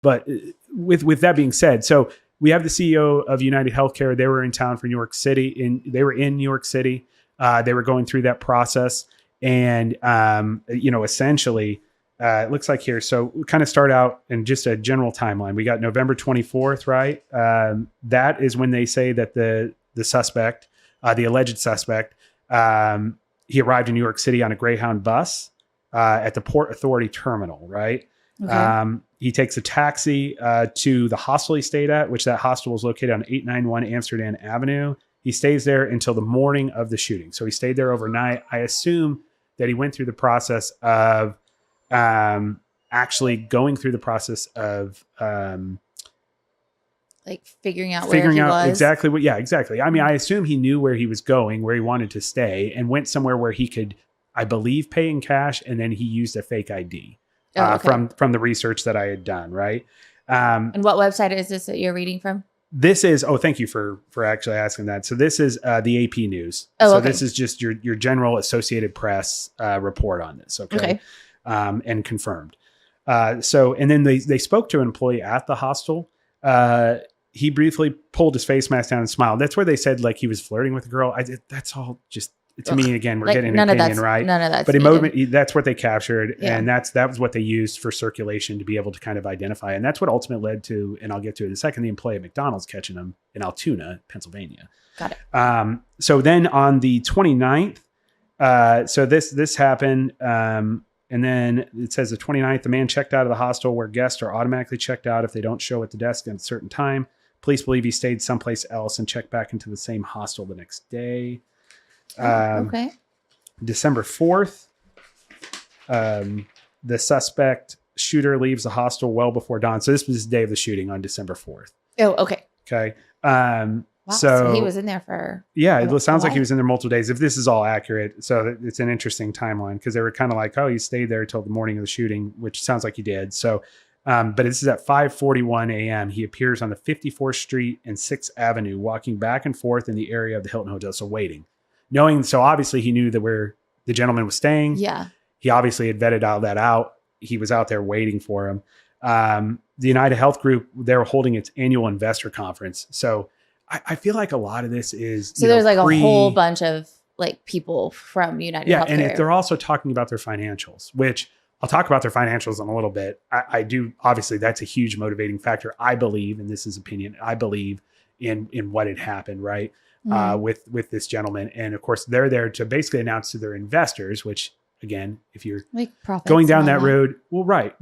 But with that being said, so we have the CEO of United Healthcare. They were in town for New York City. They were in New York City. They were going through that process. And, essentially, it looks like here. So we kind of start out in just a general timeline. We got November 24th, right? That is when they say that the suspect, the alleged suspect, he arrived in New York City on a Greyhound bus at the Port Authority terminal, right? Okay. He takes a taxi to the hostel he stayed at, which that hostel was located on 891 Amsterdam Avenue. He stays there until the morning of the shooting. So he stayed there overnight. I assume that he went through the process of actually going through the process of like figuring out where he was. Exactly what. Yeah, exactly. I mean, I assume he knew where he was going, where he wanted to stay, and went somewhere where he could, I believe, pay in cash, and then he used a fake ID from the research that I had done. Right. And what website is this that you're reading from? This is, thank you for actually asking that. So this is the AP News. This is just your general Associated Press report on this. Okay. And confirmed. And then they spoke to an employee at the hostel. He briefly pulled his face mask down and smiled. That's where they said like he was flirting with a girl. That's all just, to me, again, we're like, getting an opinion, right? None of that. But that's what they captured. Yeah. And that was what they used for circulation to be able to kind of identify. And that's what ultimately led to, and I'll get to it in a second, the employee at McDonald's catching him in Altoona, Pennsylvania. Got it. So then on the 29th, so this happened. And then it says the 29th, the man checked out of the hostel where guests are automatically checked out if they don't show at the desk at a certain time. Police believe he stayed someplace else and checked back into the same hostel the next day. Okay. December 4th, the suspect shooter leaves the hostel well before dawn. So this was the day of the shooting on December 4th. Oh, okay. Okay. Wow, so he was in there for it sounds like he was in there multiple days, if this is all accurate. So it's an interesting timeline because they were kind of like, oh, he stayed there till the morning of the shooting, which sounds like he did. So but this is at 5:41 a.m. He appears on the 54th Street and 6th Avenue, walking back and forth in the area of the Hilton Hotel, so waiting. So obviously he knew that where the gentleman was staying. Yeah. He obviously had vetted all that out. He was out there waiting for him. The United Health Group, they're holding its annual investor conference. So I feel like a lot of this is, so there's like a whole bunch of like people from United Healthcare. Yeah. And they're also talking about their financials, which I'll talk about their financials in a little bit. I do. Obviously that's a huge motivating factor. I believe, and this is opinion, I believe in what had happened, right? With this gentleman. And of course they're there to basically announce to their investors, which again, if you're like going down that road, well, right.